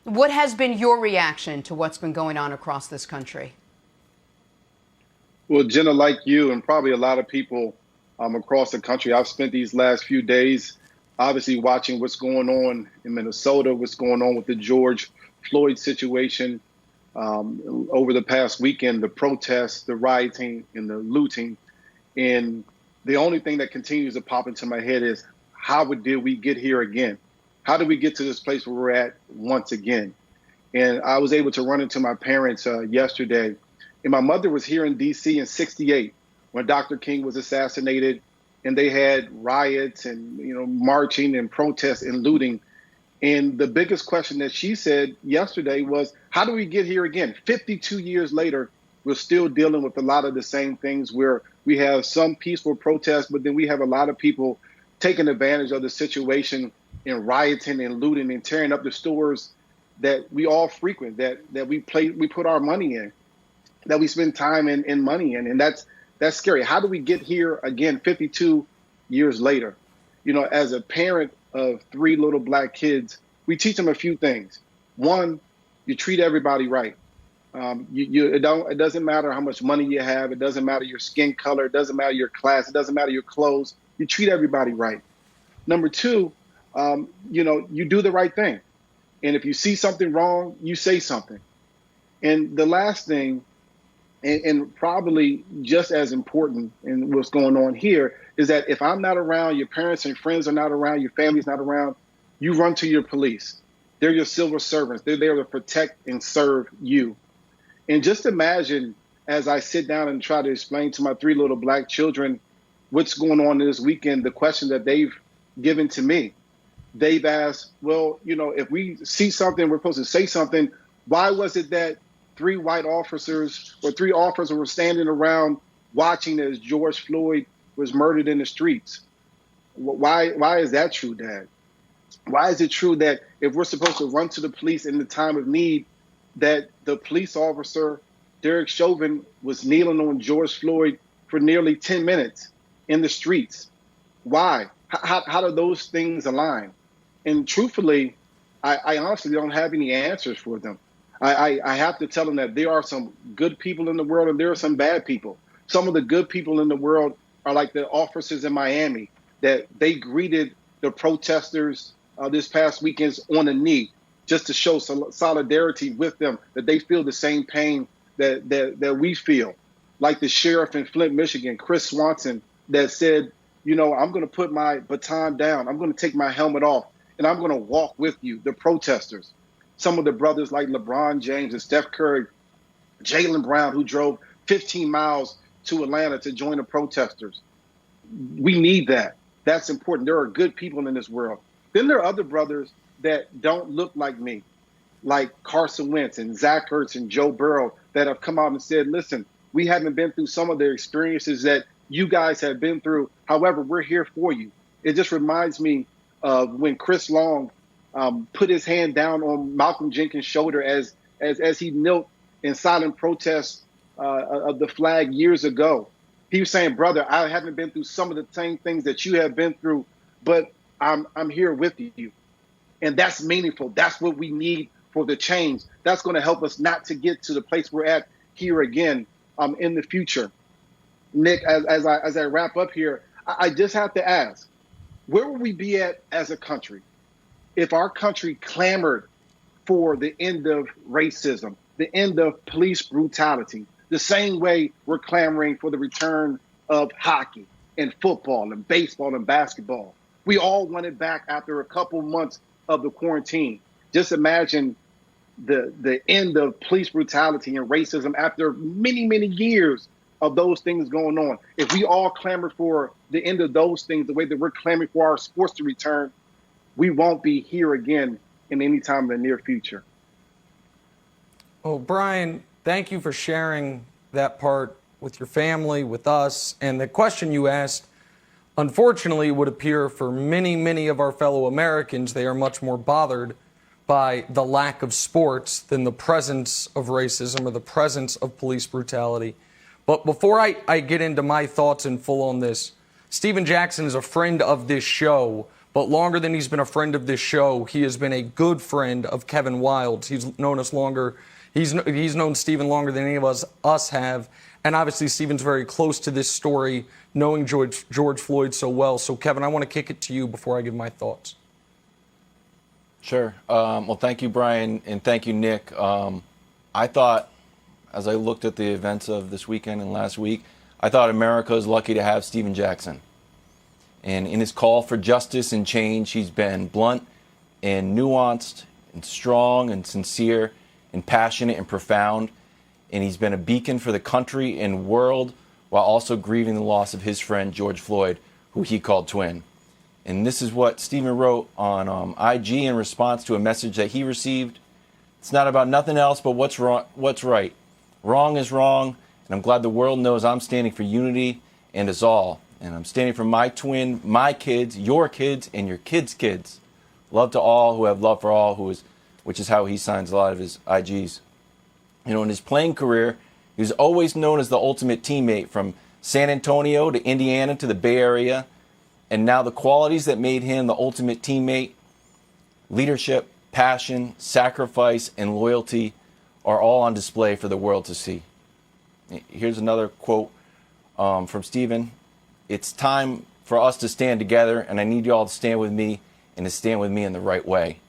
What has been your reaction to what's been going on across this country? Well, Jenna, like you and probably a lot of people across the country, I've spent these last few days obviously watching what's going on in Minnesota, what's going on with the George Floyd situation over the past weekend, the protests, the rioting, and the looting. And the only thing that continues to pop into my head is, how did we get here again? How did we get to this place where we're at once again? And I was able to run into my parents yesterday. And my mother was here in D.C. in '68 when Dr. King was assassinated, and they had riots and marching and protests and looting. And the biggest question that she said yesterday was, how do we get here again? 52 years later, we're still dealing with a lot of the same things, where we have some peaceful protests, but then we have a lot of people taking advantage of the situation and rioting and looting and tearing up the stores that we all frequent, that we put our money in, that we spend time and money in. And that's scary. How do we get here again 52 years later? As a parent of 3 little black kids, we teach them a few things. One, you treat everybody right. It doesn't matter how much money you have. It doesn't matter your skin color. It doesn't matter your class. It doesn't matter your clothes. You treat everybody right. Number 2, you do the right thing. And if you see something wrong, you say something. And the last thing, and probably just as important in what's going on here, is that if I'm not around, your parents and friends are not around, your family's not around, you run to your police. They're your civil servants. They're there to protect and serve you. And just imagine, as I sit down and try to explain to my 3 little black children what's going on this weekend, the question that they've given to me. They've asked, well, if we see something, we're supposed to say something. Why was it that 3 white officers or 3 officers were standing around watching as George Floyd was murdered in the streets? Why is that true, Dad? Why is it true that if we're supposed to run to the police in the time of need, that the police officer, Derek Chauvin, was kneeling on George Floyd for nearly 10 minutes in the streets? Why? How do those things align? And truthfully, I honestly don't have any answers for them. I have to tell them that there are some good people in the world and there are some bad people. Some of the good people in the world are like the officers in Miami, that they greeted the protesters this past weekend on a knee just to show solidarity with them, that they feel the same pain that we feel. Like the sheriff in Flint, Michigan, Chris Swanson, that said, I'm going to put my baton down. I'm going to take my helmet off and I'm going to walk with you, the protesters. Some of the brothers like LeBron James and Steph Curry, Jaylen Brown, who drove 15 miles to Atlanta to join the protesters. We need that. That's important. There are good people in this world. Then there are other brothers that don't look like me, like Carson Wentz and Zach Ertz and Joe Burrow, that have come out and said, listen, we haven't been through some of the experiences that you guys have been through. However, we're here for you. It just reminds me of when Chris Long put his hand down on Malcolm Jenkins' shoulder as he knelt in silent protest of the flag years ago. He was saying, brother, I haven't been through some of the same things that you have been through, but I'm here with you. And that's meaningful. That's what we need for the change. That's going to help us not to get to the place we're at here again in the future. Nick, as I wrap up here, I just have to ask, where would we be at as a country if our country clamored for the end of racism, the end of police brutality, the same way we're clamoring for the return of hockey and football and baseball and basketball? We all want it back after a couple months of the quarantine. Just imagine the end of police brutality and racism after many, many years of those things going on. If we all clamor for the end of those things the way that we're clamoring for our sports to return, we won't be here again in any time in the near future. Well, Brian, thank you for sharing that part with your family, with us. And the question you asked, unfortunately, would appear for many, many of our fellow Americans, they are much more bothered by the lack of sports than the presence of racism or the presence of police brutality. But before I get into my thoughts in full on this, Stephen Jackson is a friend of this show, but longer than he's been a friend of this show, he has been a good friend of Kevin Wilde's. He's known us longer. He's known Stephen longer than any of us have. And obviously, Stephen's very close to this story, knowing George Floyd so well. So, Kevin, I want to kick it to you before I give my thoughts. Sure. Well, thank you, Brian, and thank you, Nick. I thought, as I looked at the events of this weekend and last week, I thought America is lucky to have Stephen Jackson. And in his call for justice and change, he's been blunt and nuanced and strong and sincere and passionate and profound. And he's been a beacon for the country and world while also grieving the loss of his friend, George Floyd, who he called twin. And this is what Stephen wrote on IG in response to a message that he received. It's not about nothing else but what's wrong, what's right. Wrong is wrong, and I'm glad the world knows I'm standing for unity and us all. And I'm standing for my twin, my kids, your kids, and your kids' kids. Love to all who have love for all, which is how he signs a lot of his IGs. You know, in his playing career, he was always known as the ultimate teammate, from San Antonio to Indiana to the Bay Area. And now the qualities that made him the ultimate teammate, leadership, passion, sacrifice, and loyalty, are all on display for the world to see. Here's another quote from Stephen. It's time for us to stand together, and I need you all to stand with me and to stand with me in the right way.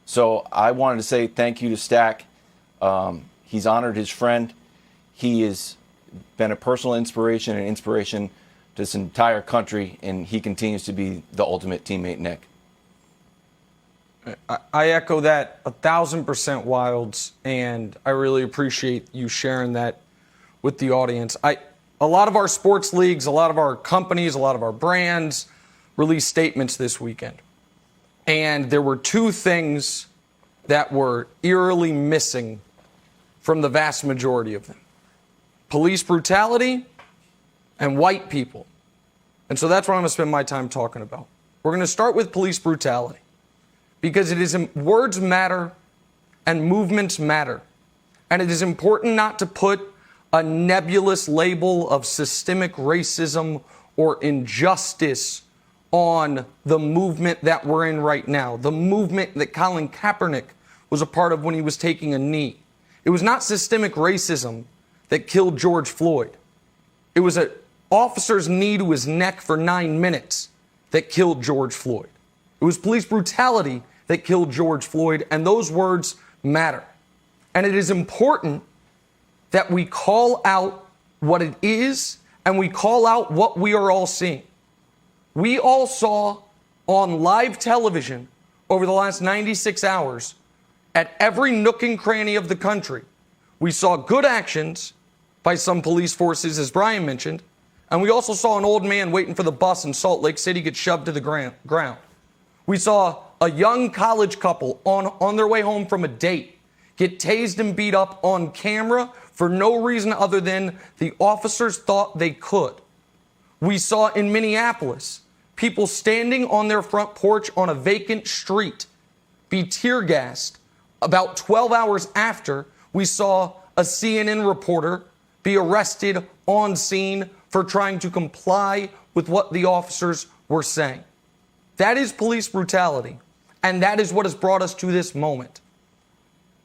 So I wanted to say thank you to Stack. He's honored his friend. He has been a personal inspiration and inspiration to this entire country, and he continues to be the ultimate teammate, Nick. I echo that 1,000%, Wilds, and I really appreciate you sharing that with the audience. A lot of our sports leagues, a lot of our companies, a lot of our brands released statements this weekend. And there were two things that were eerily missing from the vast majority of them: police brutality and white people. And so that's what I'm going to spend my time talking about. We're going to start with police brutality, because words matter and movements matter. And it is important not to put a nebulous label of systemic racism or injustice on the movement that we're in right now, the movement that Colin Kaepernick was a part of when he was taking a knee. It was not systemic racism that killed George Floyd. It was an officer's knee to his neck for 9 minutes that killed George Floyd. It was police brutality that killed George Floyd, and those words matter. And it is important that we call out what it is, and we call out what we are all seeing. We all saw on live television over the last 96 hours, at every nook and cranny of the country, we saw good actions by some police forces, as Brian mentioned, and we also saw an old man waiting for the bus in Salt Lake City get shoved to the ground. We saw a young college couple on their way home from a date get tased and beat up on camera for no reason other than the officers thought they could. We saw in Minneapolis people standing on their front porch on a vacant street be tear gassed. About 12 hours after, we saw a CNN reporter be arrested on scene for trying to comply with what the officers were saying. That is police brutality, and that is what has brought us to this moment.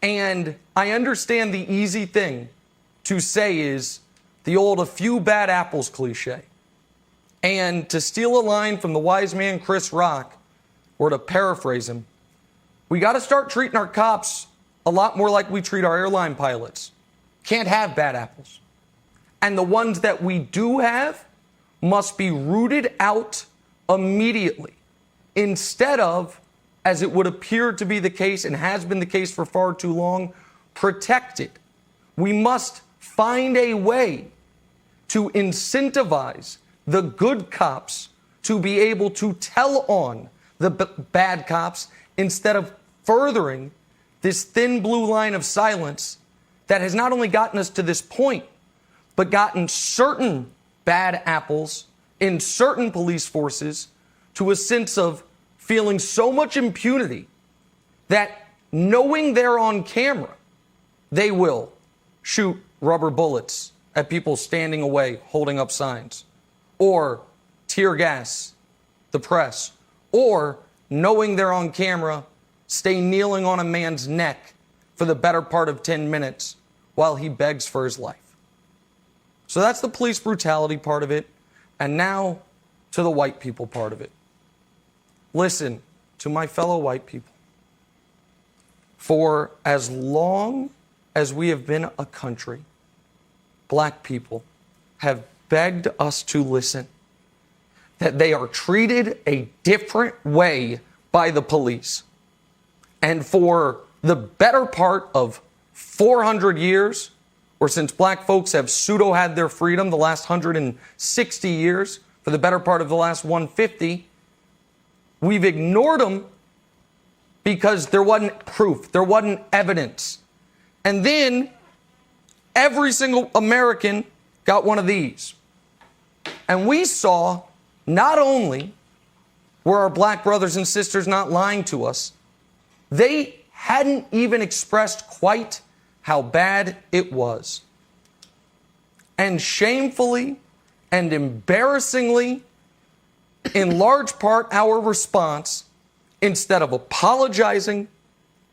And I understand the easy thing to say is the old "a few bad apples" cliche. And to steal a line from the wise man Chris Rock, or to paraphrase him, we got to start treating our cops a lot more like we treat our airline pilots. Can't have bad apples. And the ones that we do have must be rooted out immediately, instead of, as it would appear to be the case and has been the case for far too long, protected. We must find a way to incentivize the good cops to be able to tell on the bad cops, instead of furthering this thin blue line of silence that has not only gotten us to this point, but gotten certain bad apples in certain police forces to a sense of feeling so much impunity that, knowing they're on camera, they will shoot rubber bullets at people standing away holding up signs, or tear gas the press, or knowing they're on camera, stay kneeling on a man's neck for the better part of 10 minutes while he begs for his life. So that's the police brutality part of it. And now to the white people part of it. Listen to my fellow white people. For as long as we have been a country, black people have begged us to listen, that they are treated a different way by the police. And for the better part of 400 years, or since black folks have pseudo had their freedom the last 160 years, for the better part of the last 150, we've ignored them because there wasn't proof, there wasn't evidence. And then every single American got one of these. And we saw not only were our black brothers and sisters not lying to us, they hadn't even expressed quite how bad it was. And shamefully and embarrassingly, in large part, our response, instead of apologizing,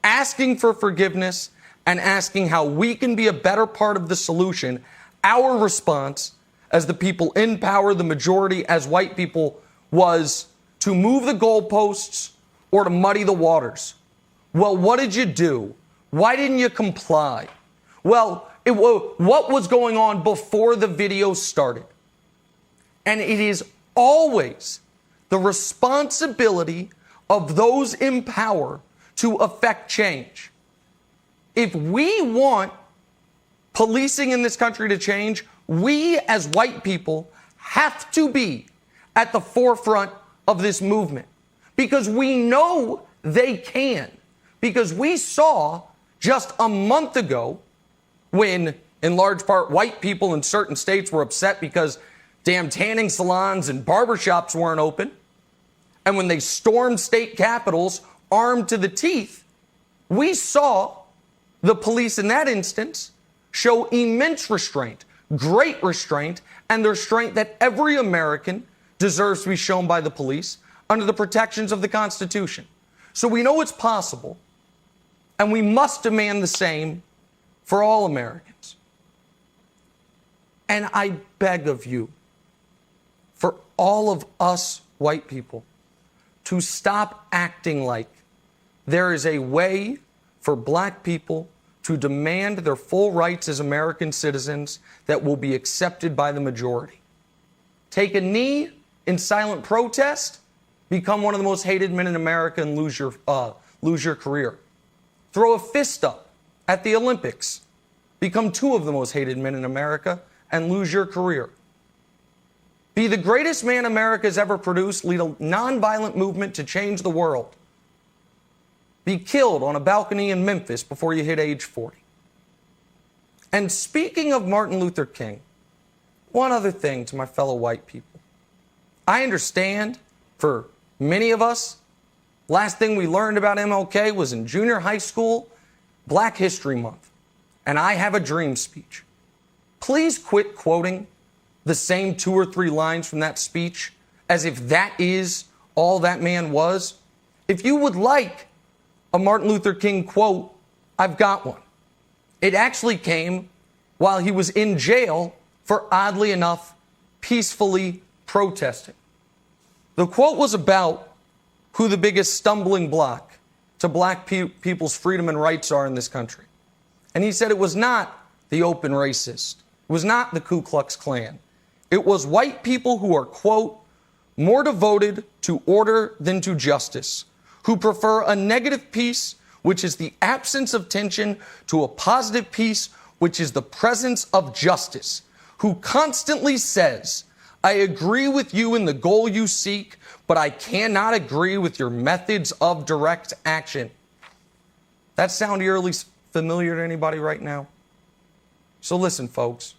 asking for forgiveness, and asking how we can be a better part of the solution, our response as the people in power, the majority as white people, was to move the goalposts or to muddy the waters. Well, what did you do? Why didn't you comply? Well, what was going on before the video started? And it is always the responsibility of those in power to affect change. If we want policing in this country to change, we as white people have to be at the forefront of this movement because we know they can. Because we saw just a month ago when, in large part, white people in certain states were upset because damn tanning salons and barbershops weren't open. And when they stormed state capitals armed to the teeth, we saw the police in that instance show immense restraint, great restraint, and the restraint that every American deserves to be shown by the police under the protections of the Constitution. So we know it's possible, and we must demand the same for all Americans. And I beg of you, for all of us white people, to stop acting like there is a way for black people to demand their full rights as American citizens that will be accepted by the majority. Take a knee in silent protest, become one of the most hated men in America, and lose your career. Throw a fist up at the Olympics, become two of the most hated men in America, and lose your career. Be the greatest man America's ever produced, lead a nonviolent movement to change the world. Be killed on a balcony in Memphis before you hit age 40. And speaking of Martin Luther King, one other thing to my fellow white people. I understand for many of us, last thing we learned about MLK was in junior high school, Black History Month, and I Have a Dream speech. Please quit quoting the same 2 or 3 lines from that speech as if that is all that man was. If you would like a Martin Luther King quote, I've got one. It actually came while he was in jail for, oddly enough, peacefully protesting. The quote was about who the biggest stumbling block to black people's freedom and rights are in this country. And he said it was not the open racist. It was not the Ku Klux Klan. It was white people who are, quote, more devoted to order than to justice, who prefer a negative peace, which is the absence of tension, to a positive peace, which is the presence of justice, who constantly says, I agree with you in the goal you seek, but I cannot agree with your methods of direct action. That sound eerily familiar to anybody right now? So listen, folks,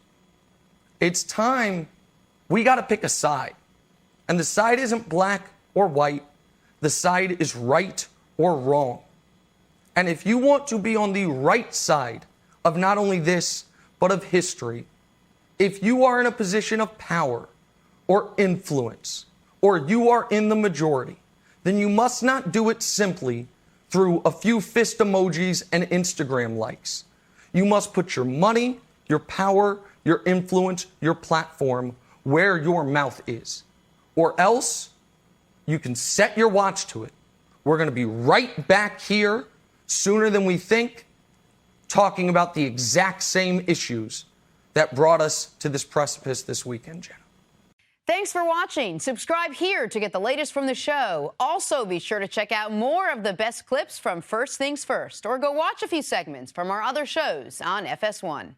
it's time we got to pick a side. And the side isn't black or white. The side is right or wrong. And if you want to be on the right side of not only this, but of history, if you are in a position of power or influence, or you are in the majority, then you must not do it simply through a few fist emojis and Instagram likes. You must put your money, your power, your influence, your platform where your mouth is. Or else you can set your watch to it. We're going to be right back here sooner than we think, talking about the exact same issues that brought us to this precipice this weekend, Jenna. Thanks for watching. Subscribe here to get the latest from the show. Also, be sure to check out more of the best clips from First Things First, or go watch a few segments from our other shows on FS1.